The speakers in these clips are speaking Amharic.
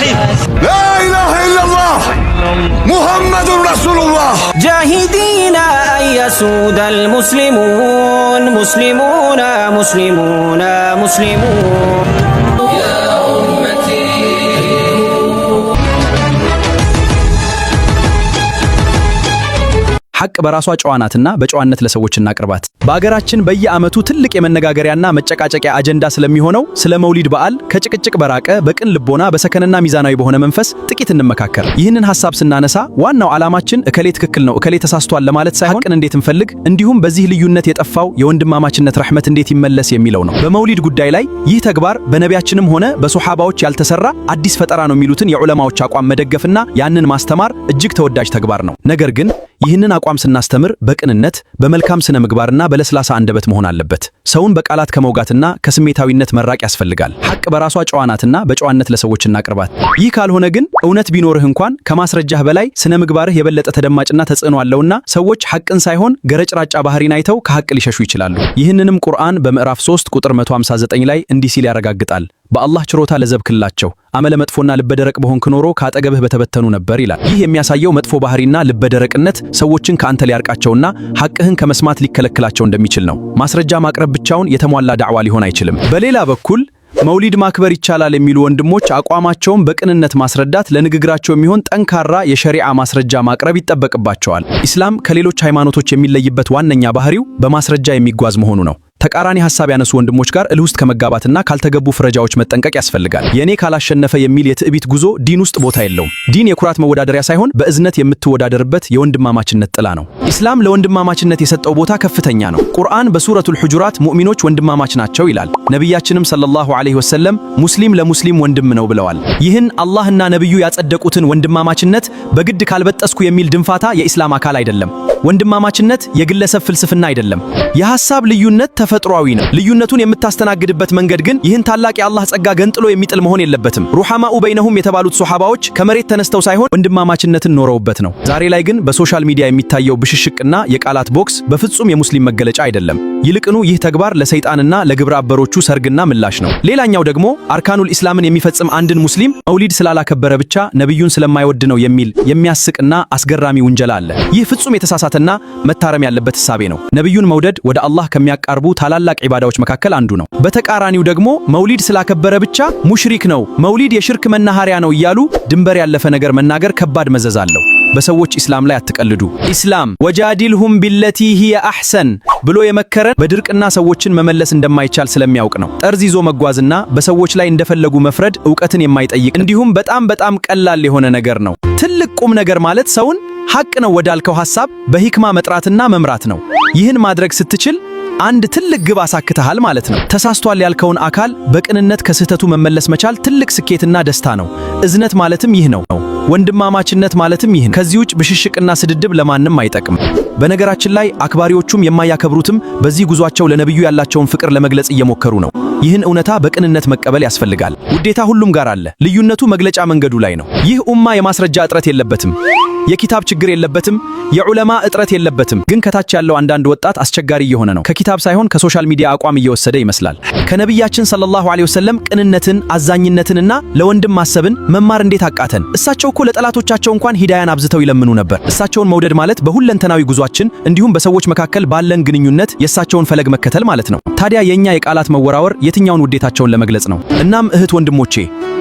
الرحيم. لا إله إلا الله محمد رسول الله. جاهدين أن يسود المسلمون مسلمون مسلمون مسلمون. ሐቅ በራሷ ጨዋናትና በጨዋነት ለሰዎች እናቅርባት። በአገራችን በየዓመቱ ትልቅ የመነጋገሪያና መጨቃጨቂያ አጀንዳ ስለሚሆነው ስለ መውሊድ በዓል ከጭቅጭቅ በራቀ በቅን ልቦና በሰከነና ሚዛናዊ በሆነ መንፈስ ጥቂት እንመካከር። ይህንን ሐሳብ ስናነሳ ዋናው ዓላማችን እከሌ ትክክል ነው እከሌ ተሳስቷል ለማለት ሳይሆን ሐቅን እንዴት እንፈልግ እንዲሁም በዚህ ልዩነት የጠፋው የወንድማማችነት ረሕመት እንዴት ይመለስ የሚለው ነው። በመውሊድ ጉዳይ ላይ ይህ ተግባር በነቢያችንም ሆነ በሱሐባዎች ያልተሰራ አዲስ ፈጠራ ነው የሚሉትን የዑለማዎች አቋም መደገፍና ያንን ማስተማር እጅግ ተወዳጅ ተግባር ነው። ነገር ግን ይህንን አቋም ስናስተምር በቅንነት በመልካም ስነ ምግባርና በለስላሳ አንደበት መሆን አለበት። ሰውን በቃላት ከመውጋትና ከስሜታዊነት መራቅ ያስፈልጋል። ሐቅ በራሷ ጨዋናትና በጨዋነት ለሰዎች እናቅርባት። ይህ ካልሆነ ግን እውነት ቢኖርህ እንኳን ከማስረጃህ በላይ ስነ ምግባርህ የበለጠ ተደማጭና ተጽዕኖ አለውና ሰዎች ሐቅን ሳይሆን ገረጭራጫ ባህሪን አይተው ከሐቅ ሊሸሹ ይችላሉ። ይህንንም ቁርአን በምዕራፍ 3 ቁጥር 159 ላይ እንዲህ ሲል ያረጋግጣል። በአላህ ችሮታ ለዘብክላቸው አመለ መጥፎና ልበደረቅ በሆንክ ኖሮ ከአጠገብህ በተበተኑ ነበር ይላል። ይህ የሚያሳየው መጥፎ ባህሪና ልበደረቅነት ሰዎችን ከአንተ ሊያርቃቸውና ሐቅህን ከመስማት ሊከለክላቸው እንደሚችል ነው። ማስረጃ ማቅረብ ብቻውን የተሟላ ዳዕዋ ሊሆን አይችልም። በሌላ በኩል መውሊድ ማክበር ይቻላል የሚሉ ወንድሞች አቋማቸውን በቅንነት ማስረዳት፣ ለንግግራቸው የሚሆን ጠንካራ የሸሪዓ ማስረጃ ማቅረብ ይጠበቅባቸዋል። ኢስላም ከሌሎች ሃይማኖቶች የሚለይበት ዋነኛ ባህሪው በማስረጃ የሚጓዝ መሆኑ ነው። ተቃራኒ ሐሳብ ያነሱ ወንድሞች ጋር እልህ ውስጥ ከመጋባትና ካልተገቡ ፍረጃዎች መጠንቀቅ ያስፈልጋል። የኔ ካላሸነፈ የሚል የትዕቢት ጉዞ ዲን ውስጥ ቦታ የለውም። ዲን የኩራት መወዳደሪያ ሳይሆን በእዝነት የምትወዳደርበት የወንድማማችነት ጥላ ነው። ኢስላም ለወንድማማችነት የሰጠው ቦታ ከፍተኛ ነው። ቁርአን በሱረቱል ሁጁራት ሙእሚኖች ወንድማማች ናቸው ይላል። ነቢያችንም ሰለላሁ ዐለይሂ ወሰለም ሙስሊም ለሙስሊም ወንድም ነው ብለዋል። ይህን አላህና ነብዩ ያጸደቁትን ወንድማማችነት በግድ ካልበጠስኩ የሚል ድንፋታ የኢስላም አካል አይደለም። ወንድማማችነት የግለሰብ ፍልስፍና አይደለም። የሐሳብ ልዩነት ተፈጥሯዊ ነው። ልዩነቱን የምታስተናግድበት መንገድ ግን ይህን ታላቅ የአላህ ጸጋ ገንጥሎ የሚጥል መሆን የለበትም። ሩሐማኡ በይነሁም የተባሉት ሱሐባዎች ከመሬት ተነስተው ሳይሆን ወንድማማችነትን ኖረውበት ነው። ዛሬ ላይ ግን በሶሻል ሚዲያ የሚታየው ብሽሽቅና የቃላት ቦክስ በፍጹም የሙስሊም መገለጫ አይደለም። ይልቅኑ ይህ ተግባር ለሰይጣንና ለግብረ አበሮቹ ሰርግና ምላሽ ነው። ሌላኛው ደግሞ አርካኑል ኢስላምን የሚፈጽም አንድን ሙስሊም መውሊድ ስላላከበረ ብቻ ነብዩን ስለማይወድ ነው የሚል የሚያስቅና አስገራሚ ውንጀላ አለ። ይህ ፍጹም የተሳሳተና መታረም ያለበት ሐሳቤ ነው። ነብዩን መውደድ ወደ አላህ ከሚያቃርቡ ታላላቅ ዒባዳዎች መካከል አንዱ ነው። በተቃራኒው ደግሞ መውሊድ ስላከበረ ብቻ ሙሽሪክ ነው፣ መውሊድ የሽርክ መናኸሪያ ነው እያሉ ድንበር ያለፈ ነገር መናገር ከባድ መዘዝ አለው። በሰዎች ኢስላም ላይ አትቀልዱ። ኢስላም ወጃዲልሁም ቢለቲ ሂየ አሕሰን ብሎ የመከረን በድርቅና ሰዎችን መመለስ እንደማይቻል ስለሚያውቅ ነው። ጠርዝ ይዞ መጓዝና በሰዎች ላይ እንደፈለጉ መፍረድ ዕውቀትን የማይጠይቅ እንዲሁም በጣም ቀላል የሆነ ነገር ነው። ትልቅ ቁም ነገር ማለት ሰውን ሐቅ ነው ወዳልከው ሐሳብ በሂክማ መጥራትና መምራት ነው። ይህን ማድረግ ስትችል አንድ ትልቅ ግብ አሳክተሃል ማለት ነው። ተሳስቷል ያልከውን አካል በቅንነት ከስህተቱ መመለስ መቻል ትልቅ ስኬትና ደስታ ነው። እዝነት ማለትም ይህ ነው። ወንድማማችነት ማለትም ይህ ነው። ከዚህ ውጭ ብሽሽቅና ስድድብ ለማንም አይጠቅም። በነገራችን ላይ አክባሪዎቹም የማያከብሩትም በዚህ ጉዟቸው ለነብዩ ያላቸውን ፍቅር ለመግለጽ እየሞከሩ ነው። ይህን እውነታ በቅንነት መቀበል ያስፈልጋል። ውዴታ ሁሉም ጋር አለ። ልዩነቱ መግለጫ መንገዱ ላይ ነው። ይህ ኡማ የማስረጃ እጥረት የለበትም። የኪታብ ችግር የለበትም። የዑለማ እጥረት የለበትም። ግን ከታች ያለው አንዳንድ ወጣት አስቸጋሪ እየሆነ ነው። ከኪታብ ሳይሆን ከሶሻል ሚዲያ አቋም እየወሰደ ይመስላል። ከነብያችን ሰለላሁ ዐለይሂ ወሰለም ቅንነትን፣ አዛኝነትንና ለወንድም ማሰብን መማር እንዴት አቃተን? እሳቸው እኮ ለጠላቶቻቸው እንኳን ሂዳያን አብዝተው ይለምኑ ነበር። እሳቸውን መውደድ ማለት በሁለንተናዊ ጉዟችን እንዲሁም በሰዎች መካከል ባለን ግንኙነት የእሳቸውን ፈለግ መከተል ማለት ነው። ታዲያ የኛ የቃላት መወራወር የትኛውን ውዴታቸውን ለመግለጽ ነው? እናም እህት ወንድሞቼ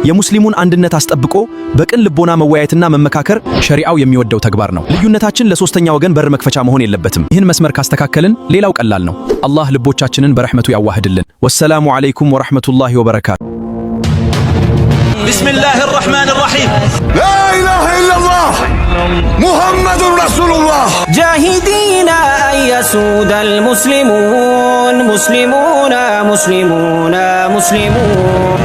የሙስሊሙን አንድነት አስጠብቆ በቅን ልቦና መወያየትና መመካከር ሸሪዓው የሚወደው ተግባር ነው። ልዩነታችን ለሶስተኛ ወገን በር መክፈቻ መሆን የለበትም። ይህን መስመር ካስተካከልን ሌላው ቀላል ነው። አላህ ልቦቻችንን በረሕመቱ ያዋህድልን። ወሰላሙ ዐለይኩም ወረሕመቱላሂ ወበረካቱ። ቢስሚላሂ ረሕማኒ ረሒም። ላ ኢላሃ ኢለላህ ሙሐመዱን ረሱሉላህ። جاهدين أن يسود المسلمون مسلمون مسلمون مسلمون